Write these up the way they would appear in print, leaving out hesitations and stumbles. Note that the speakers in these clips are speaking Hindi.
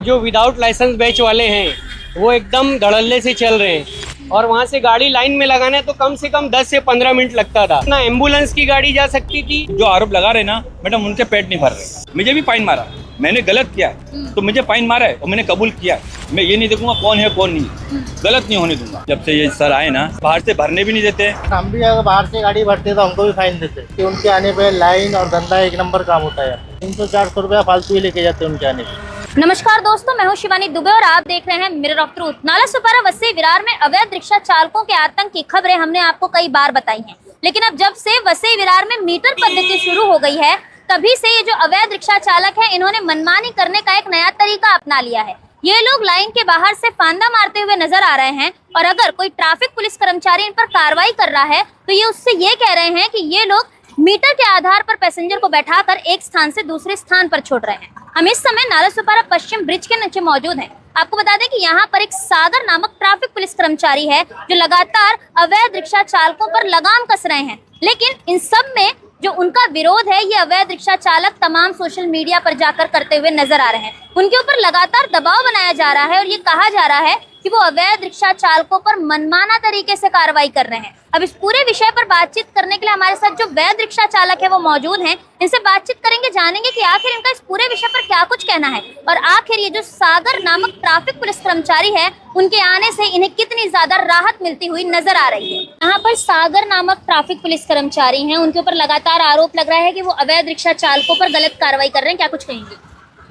जो विदाउट लाइसेंस बैच वाले हैं वो एकदम धड़ल्ले से चल रहे हैं और वहाँ से गाड़ी लाइन में लगाना तो कम से कम 10 से 15 मिनट लगता था ना। एम्बुलेंस की गाड़ी जा सकती थी। जो आरोप लगा रहे ना मैडम, उनके पेट नहीं भर रहे। मुझे भी फाइन मारा, मैंने गलत किया है तो मुझे फाइन मारा है और मैंने कबूल किया है। मैं ये नहीं देखूंगा कौन है कौन नहीं, गलत नहीं होने दूंगा। जब से ये सर आए ना, बाहर से भरने भी नहीं देते। हम भी अगर बाहर से गाड़ी भरते तो हमको भी फाइन देते कि उनके आने पे लाइन और धंधा एक नंबर काम होता है। 300-400 रुपया फालतू ही लेके जाते हैं उनके आने पे। नमस्कार दोस्तों, मैं हूं शिवानी दुबे और आप देख रहे हैं mirror of truth. Nalasopara Vasai Virar में अवैध रिक्शा चालकों के आतंक की खबरें हमने आपको कई बार बताई हैं, लेकिन अब जब से वसई विरार में मीटर पद्धति शुरू हो गई है, तभी से ये जो अवैध रिक्शा चालक है, इन्होंने मनमानी करने का एक नया तरीका अपना लिया है। ये लोग लाइन के बाहर से फांदा मारते हुए नजर आ रहे हैं और अगर कोई ट्रैफिक पुलिस कर्मचारी इन पर कार्रवाई कर रहा है तो ये उससे ये कह रहे हैं कि ये लोग मीटर के आधार पर पैसेंजर को बैठाकर एक स्थान से दूसरे स्थान पर छोड़ रहे हैं। हम इस समय नालासोपारा पश्चिम ब्रिज के नीचे मौजूद हैं। आपको बता दें कि यहाँ पर एक सागर नामक ट्रैफिक पुलिस कर्मचारी है जो लगातार अवैध रिक्शा चालकों पर लगाम कस रहे हैं, लेकिन इन सब में जो उनका विरोध है, ये अवैध रिक्शा चालक तमाम सोशल मीडिया पर जाकर करते हुए नजर आ रहे हैं। उनके ऊपर लगातार दबाव बनाया जा रहा है और ये कहा जा रहा है कि वो अवैध रिक्शा चालकों पर मनमाना तरीके से कार्रवाई कर रहे हैं। अब इस पूरे विषय पर बातचीत करने के लिए हमारे साथ जो वैध रिक्शा चालक है वो मौजूद हैं। इनसे बातचीत करेंगे, जानेंगे कि आखिर इनका इस पूरे विषय पर क्या कुछ कहना है और आखिर ये जो सागर नामक ट्रैफिक पुलिस कर्मचारी है, उनके आने से इन्हें कितनी ज्यादा राहत मिलती हुई नजर आ रही है। यहाँ पर सागर नामक ट्रैफिक पुलिस कर्मचारी है, उनके ऊपर लगातार आरोप लग रहा है कि वो अवैध रिक्शा चालकों पर गलत कार्रवाई कर रहे हैं। क्या कुछ कहेंगे?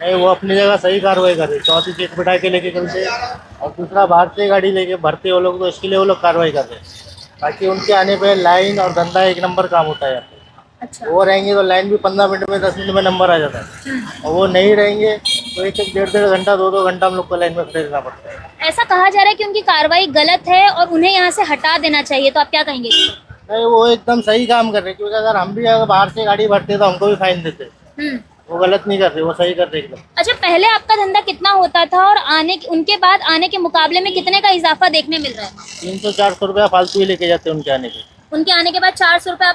नहीं, वो अपनी जगह सही कार्रवाई कर रहे, 34 चेक बिठा के लेके चलते और दूसरा बाहर से गाड़ी लेके भरते वो लोग, तो इसके लिए वो लोग कार्रवाई कर रहे हैं ताकि उनके आने पे लाइन और धंधा एक नंबर काम होता है। अच्छा। वो रहेंगे तो लाइन भी 15 मिनट में 10 मिनट में नंबर आ जाता है और वो नहीं रहेंगे तो एक 1.5 घंटा 2 घंटा हम लोग को लाइन में खड़े रहना पड़ता है। ऐसा कहा जा रहा है कि उनकी कार्रवाई गलत है और उन्हें यहाँ से हटा देना चाहिए, तो आप क्या कहेंगे? नहीं, वो एकदम सही काम कर रहे, क्योंकि अगर हम भी अगर बाहर से गाड़ी भरते तो हमको भी फाइन देते। वो गलत नहीं कर रहे, वो सही कर रहे एकदम। अच्छा, पहले आपका धंधा कितना होता था और उनके बाद आने के मुकाबले में कितने का इजाफा देखने मिल रहा है? 300-400 रुपया फालतू ही लेके जाते हैं उनके आने पे। उनके आने के बाद 400 रुपया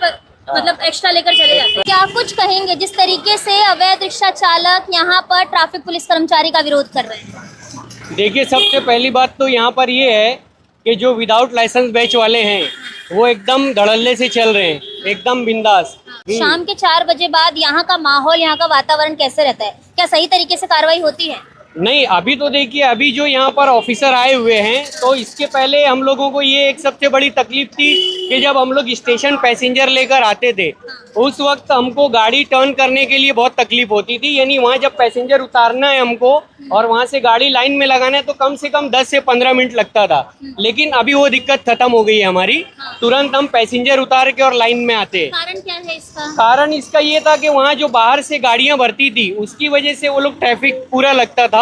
मतलब एक्स्ट्रा लेकर चले जाते हैं। क्या कुछ कहेंगे जिस तरीके से अवैध रिक्शा चालक यहाँ पर ट्रैफिक पुलिस कर्मचारी का विरोध कर रहे हैं? देखिए, सबसे पहली बात तो यहाँ पर ये है कि जो विदाउट लाइसेंस बैच वाले हैं वो एकदम धड़ल्ले से चल रहे हैं, एकदम बिंदास। शाम के 4 बजे बाद यहाँ का माहौल, यहाँ का वातावरण कैसे रहता है? क्या सही तरीके से कार्रवाई होती है? नहीं, अभी तो देखिए, अभी जो यहाँ पर ऑफिसर आए हुए हैं, तो इसके पहले हम लोगों को ये एक सबसे बड़ी तकलीफ थी कि जब हम लोग स्टेशन पैसेंजर लेकर आते थे उस वक्त हमको गाड़ी टर्न करने के लिए बहुत तकलीफ होती थी। यानी वहाँ जब पैसेंजर उतारना है हमको और वहाँ से गाड़ी लाइन में लगाना है तो कम से कम 10 से 15 मिनट लगता था, लेकिन अभी वो दिक्कत खत्म हो गई है हमारी। तुरंत हम पैसेंजर उतार के और लाइन में आते हैं। कारण क्या है इसका? कारण इसका ये था कि वहाँ जो बाहर से गाड़ियाँ भरती थी उसकी वजह से वो लोग ट्रैफिक पूरा लगता था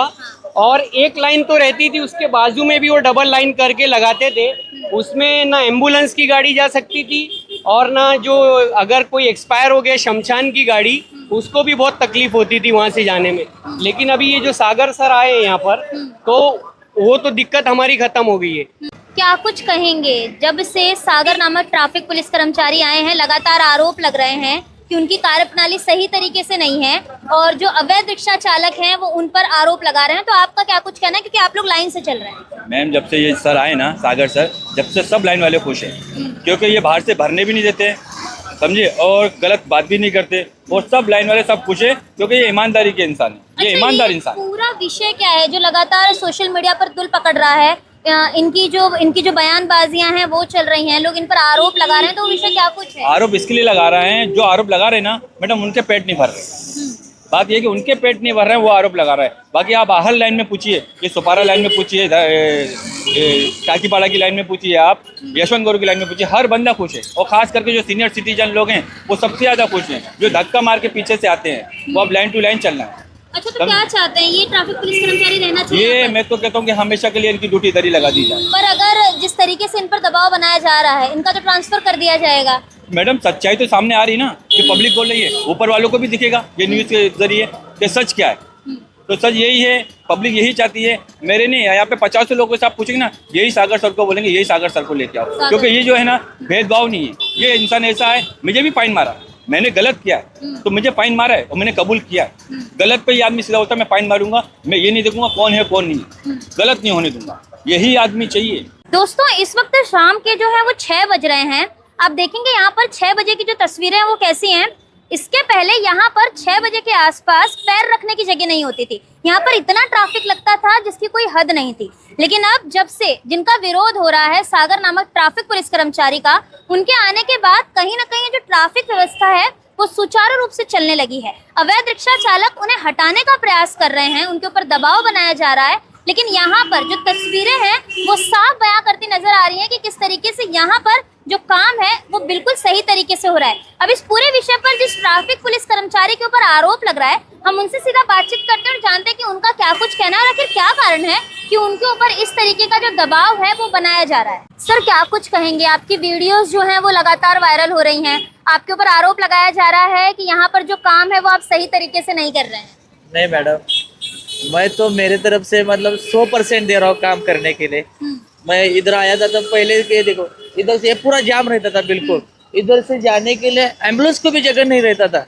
और एक लाइन तो रहती थी, उसके बाजू में भी वो डबल लाइन करके लगाते थे। उसमें ना एम्बुलेंस की गाड़ी जा सकती थी और ना जो अगर कोई एक्सपायर हो गया शमशान की गाड़ी, उसको भी बहुत तकलीफ होती थी वहाँ से जाने में। लेकिन अभी ये जो सागर सर आए हैं यहाँ पर, तो वो तो दिक्कत हमारी खत्म हो गई है। क्या कुछ कहेंगे? जब से सागर नामक ट्रैफिक पुलिस कर्मचारी आए हैं, लगातार आरोप लग रहे हैं कि उनकी कार्यप्रणाली सही तरीके से नहीं है और जो अवैध रिक्शा चालक हैं वो उन पर आरोप लगा रहे हैं, तो आपका क्या कुछ कहना है? क्योंकि आप लोग लाइन से चल रहे हैं। मैम, जब से ये सर आए ना, सागर सर, जब से सब लाइन वाले खुश हैं, क्योंकि ये बाहर से भरने भी नहीं देते, समझे, और गलत बात भी नहीं करते और सब लाइन वाले सब खुश है क्योंकि ये ईमानदारी के इंसान है। ये ईमानदार इंसान। पूरा विषय क्या है जो लगातार सोशल मीडिया पर दुल पकड़ रहा है? इनकी जो बयानबाजियां हैं वो चल रही हैं, लोग इन पर आरोप लगा रहे हैं, तो विषय क्या कुछ है? आरोप इसके लिए लगा रहे हैं, जो आरोप लगा रहे हैं ना मैडम, उनके पेट नहीं भर रहे। बात ये कि उनके पेट नहीं भर रहे हैं, वो आरोप लगा रहा है। बाकी आप बाहर लाइन में पूछिए, ये सोपारा लाइन में पूछिए, टाकीपाड़ा की लाइन में पूछिए, आप यशवंत गौर की लाइन में पूछिए, हर बंदा खुश है। और खास करके जो सीनियर सिटीजन लोग हैं वो सबसे ज़्यादा खुश हैं। जो धक्का मार के पीछे से आते हैं वो अब लाइन टू लाइन चलना है। अच्छा, तो क्या चाहते हैं? ये ट्रैफिक पुलिस कर्मचारी रहना चाहिए? ये मैं तो कहता हूँ कि हमेशा के लिए इनकी ड्यूटी इधर ही लगा दी जाए। पर अगर जिस तरीके से इन पर दबाव बनाया जा रहा है, इनका तो ट्रांसफर कर दिया जाएगा। मैडम, सच्चाई तो सामने आ रही ना कि पब्लिक बोल रही है, ऊपर वालों को भी दिखेगा ये न्यूज़ के जरिए कि सच क्या है। तो सच यही है, पब्लिक यही चाहती है। मेरे नहीं, यहाँ पे 50 लोगों से आप पूछेंगे ना, यही सागर सर को बोलेंगे, यही सागर सर को लेके आओ, क्योंकि ये जो है ना भेदभाव नहीं है। ये इंसान ऐसा है, मुझे भी फाइन मारा, मैंने गलत किया है तो मुझे फाइन मारा है और मैंने कबूल किया है। गलत पे ये आदमी सीधा होता है मैं फाइन मारूंगा, मैं ये नहीं देखूंगा कौन है कौन नहीं, गलत नहीं होने दूंगा, यही आदमी चाहिए। दोस्तों इस वक्त शाम के जो है वो 6 बज रहे हैं। आप देखेंगे यहाँ पर 6 बजे की जो तस्वीरें हैं वो कैसी हैं। इसके पहले यहाँ पर 6 बजे के आसपास पैर रखने की जगह नहीं होती थी। यहाँ पर इतना ट्रैफिक लगता था जिसकी कोई हद नहीं थी। लेकिन अब जब से जिनका विरोध हो रहा है सागर नामक ट्रैफिक पुलिस कर्मचारी का, उनके आने के बाद कहीं ना कहीं जो ट्रैफिक व्यवस्था है वो सुचारू रूप से चलने लगी है। अवैध रिक्शा चालक उन्हें हटाने का प्रयास कर रहे हैं, उनके ऊपर दबाव बनाया जा रहा है। लेकिन यहाँ पर जो तस्वीरें हैं वो साफ बयां करती नजर आ रही हैं कि किस तरीके से यहाँ पर जो काम है वो बिल्कुल सही तरीके से हो रहा है। अब इस पूरे विषय पर जिस ट्रैफिक पुलिस कर्मचारी के ऊपर आरोप लग रहा है, हम उनसे सीधा बातचीत करते हैं और जानते हैं कि उनका क्या कुछ कहना है और आखिर क्या कारण है कि उनके ऊपर इस तरीके का जो दबाव है वो बनाया जा रहा है। सर क्या कुछ कहेंगे? आपकी वीडियोस जो हैं वो लगातार वायरल हो रही हैं, आपके ऊपर आरोप लगाया जा रहा है कि यहाँ पर जो काम है वो आप सही तरीके से नहीं कर रहे हैं। नहीं मैडम, मैं तो मेरे तरफ से मतलब 100% दे रहा हूँ काम करने के लिए। मैं इधर आया था तब पहले के देखो इधर से पूरा जाम रहता था, बिल्कुल इधर से जाने के लिए एम्बुलेंस को भी जगह नहीं रहता था।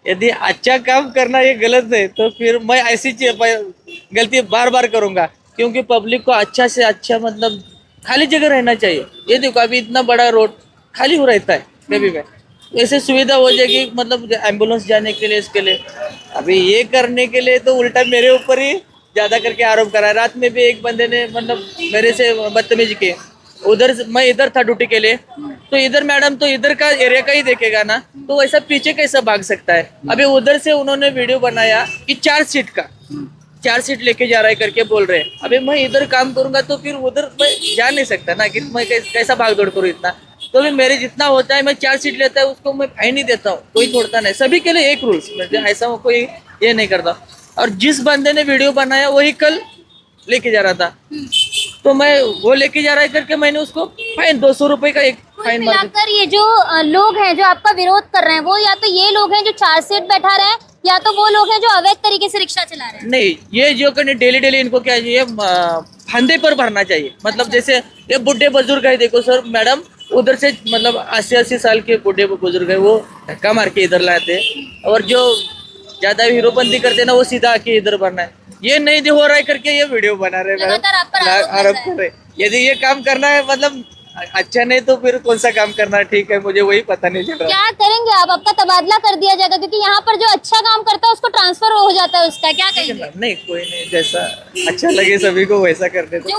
यदि अच्छा काम करना ये गलत है तो फिर मैं ऐसी गलती बार बार करूँगा, क्योंकि पब्लिक को अच्छा से अच्छा मतलब खाली जगह रहना चाहिए। ये देखो अभी इतना बड़ा रोड खाली हो रहता है कभी में, ऐसे सुविधा हो जाएगी मतलब एम्बुलेंस जाने के लिए। इसके लिए अभी ये करने के लिए तो उल्टा मेरे ऊपर ही ज़्यादा करके आरोप करा। रात में भी एक बंदे ने मतलब मेरे से बदतमीजी किए। उधर मैं इधर था ड्यूटी के लिए, तो इधर मैडम तो इधर का एरिया का ही देखेगा ना, तो वैसा पीछे कैसा भाग सकता है। अभी उधर से उन्होंने वीडियो बनाया कि 4 सीट लेके जा रहा है करके बोल रहे हैं। अभी मैं इधर काम करूंगा तो फिर उधर मैं जा नहीं सकता ना, कि मैं कैसा भाग दौड़ करूँ इतना। तो भी मेरे जितना होता है मैं 4 सीट लेता है उसको मैं फाइन नहीं देता हूँ, कोई छोड़ता नहीं। सभी के लिए एक रूल्स, ऐसा कोई ये नहीं करता। और जिस बंदे ने वीडियो बनाया वही कल लेके जा रहा था, तो मैं वो लेके जा रहा है करके मैंने उसको फाइन 200 रुपए का एक फाइन मार दिया। ये जो लोग हैं जो आपका विरोध कर रहे हैं वो या तो ये लोग हैं जो 4 सीट बैठा रहे हैं या तो वो लोग हैं जो अवैध तरीके से रिक्शा चला रहे हैं। नहीं, ये जो करने डेली इनको क्या चाहिए, फंदे पर भरना चाहिए। मतलब जैसे ये बुढ़े बुजुर्ग है, देखो सर मैडम उधर से मतलब 80 साल के बुढ़े बुजुर्ग है, वो धक्का मार के इधर लाते, और जो ज्यादा हीरोपंती करते ना वो सीधा आके इधर भरना है। ये नहीं हो रहा है करके ये वीडियो बना रहे आरोप कर रहे। यदि ये काम करना है मतलब अच्छा नहीं तो फिर कौन सा काम करना ठीक है, मुझे वही पता नहीं चल रहा। क्या करेंगे आप? आपका तबादला कर दिया जाएगा क्योंकि यहाँ पर जो अच्छा काम करता है उसको ट्रांसफर हो जाता है उसका, क्या कहेंगे? नहीं कोई नहीं, जैसा अच्छा लगे सभी को वैसा करने दो। जो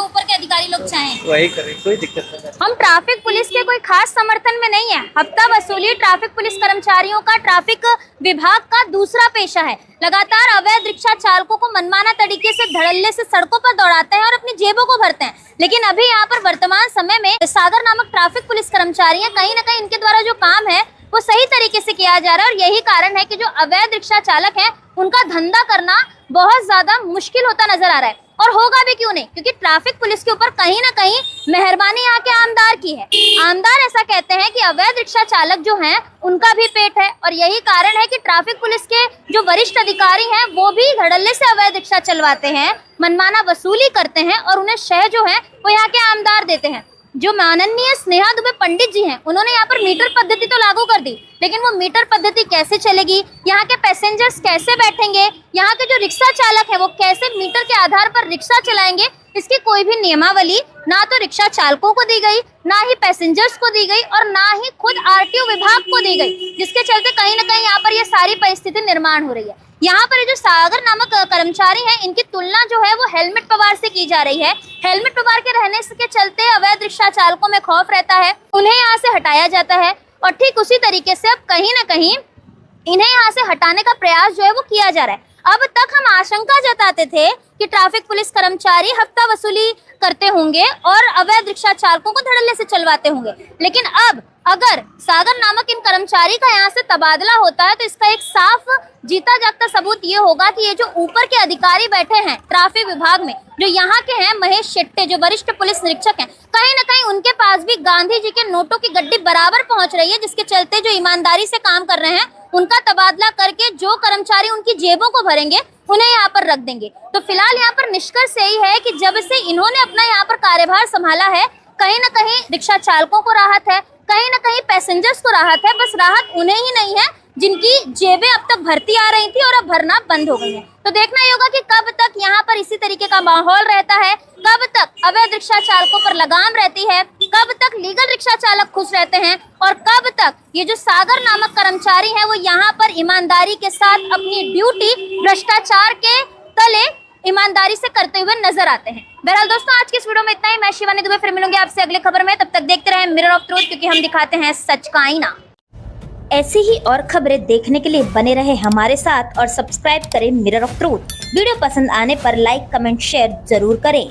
ऊपर के अधिकारी लोग चाहें वही करें, कोई दिक्कत नहीं। हम ट्रैफिक पुलिस के कोई खास समर्थन में नहीं है। हफ्ता वसूली ट्रैफिक पुलिस कर्मचारियों का ट्रैफिक विभाग का दूसरा पेशा है। लगातार अवैध रिक्शा चालकों को मनमाना तरीके से धड़ल्ले से सड़कों पर दौड़ाते हैं और अपनी जेबों को भरते हैं। लेकिन अभी यहाँ पर वर्तमान समय में सागर नामक ट्रैफिक पुलिस कर्मचारी हैं, कहीं ना कहीं इनके द्वारा जो काम है वो सही तरीके से किया जा रहा है। और यही कारण है कि जो अवैध रिक्शा चालक हैं उनका धंधा करना बहुत ज्यादा मुश्किल होता नजर आ रहा है। और होगा भी क्यों नहीं, क्योंकि ट्रैफिक पुलिस के ऊपर कहीं ना कहीं मेहरबानी यहाँ के आमदार की है। आमदार ऐसा कहते हैं कि अवैध रिक्शा चालक जो हैं उनका भी पेट है, और यही कारण है कि ट्रैफिक पुलिस के जो वरिष्ठ अधिकारी हैं वो भी धड़ल्ले से अवैध रिक्शा चलवाते हैं, मनमाना वसूली करते हैं और उन्हें शह जो है वो यहाँ के आमदार देते हैं। जो माननीय स्नेहा दुबे पंडित जी हैं उन्होंने यहाँ पर मीटर पद्धति तो लागू कर दी, लेकिन वो मीटर पद्धति कैसे चलेगी, यहाँ के पैसेंजर्स कैसे बैठेंगे, यहाँ के जो रिक्शा चालक है वो कैसे मीटर के आधार पर रिक्शा चलाएंगे, इसकी कोई भी नियमावली ना तो रिक्शा चालकों को दी गई, ना ही पैसेंजर्स को दी गई और ना ही खुद आरटीओ विभाग को दी गई, जिसके चलते कहीं ना कहीं यहाँ पर ये सारी परिस्थिति निर्माण हो रही है। यहाँ पर जो सागर नामक कर्मचारी हैं इनकी तुलना जो है वो हेलमेट पवार से की जा रही है। हेलमेट पवार के रहने के चलते अवैध रिक्शा चालकों में खौफ रहता है, उन्हें यहाँ से हटाया जाता है और ठीक उसी तरीके से अब कहीं ना कहीं इन्हें यहाँ से हटाने का प्रयास जो है वो किया जा रहा है। अब तक हम आशंका जताते थे कि ट्रैफिक पुलिस कर्मचारी हफ्ता वसूली करते होंगे और अवैध रिक्शा चालकों को धड़ल्ले से चलवाते होंगे, लेकिन अब अगर सागर नामक इन कर्मचारी का यहाँ से तबादला होता है तो इसका एक साफ जीता जागता सबूत ये होगा कि ये जो ऊपर के अधिकारी बैठे हैं ट्रैफिक विभाग में, जो यहाँ के हैं महेश शेट्टे जो वरिष्ठ पुलिस निरीक्षक हैं, कहीं ना कहीं उनके पास भी गांधी जी के नोटों की गड्डी बराबर पहुंच रही है, जिसके चलते जो ईमानदारी से काम कर रहे हैं उनका तबादला करके जो कर्मचारी उनकी जेबों को भरेंगे उन्हें यहाँ पर रख देंगे। तो फिलहाल यहाँ पर निष्कर्ष यही है कि जब से इन्होंने अपना यहाँ पर कार्यभार संभाला है, कहीं ना कहीं रिक्शा चालकों को राहत है, कहीं ना कहीं पैसेंजर्स को राहत है, बस राहत उन्हें ही नहीं है जिनकी जेबें अब तक भरती आ रही थी और अब भरना बंद हो गई है। तो देखना ही होगा कि कब तक यहाँ पर इसी तरीके का माहौल रहता है, कब तक अवैध रिक्शा चालकों पर लगाम रहती है, कब तक लीगल रिक्शा चालक खुश रहते हैं और कब तक ये जो सागर नामक कर्मचारी हैं वो यहाँ पर ईमानदारी के साथ अपनी ड्यूटी भ्रष्टाचार के तले ईमानदारी से करते हुए नजर आते हैं। बहरहाल दोस्तों, आज की इस वीडियो में इतना ही। मैं शिवानी दुबे फिर मिलूंगी आपसे अगले खबर में। तब तक देखते रहें मिरर ऑफ ट्रूथ, क्योंकि हम दिखाते हैं सच का आईना। ऐसी ही और खबरें देखने के लिए बने रहे हमारे साथ और सब्सक्राइब करें मिरर ऑफ ट्रूथ। वीडियो पसंद आने पर लाइक, कमेंट, शेयर जरूर करें।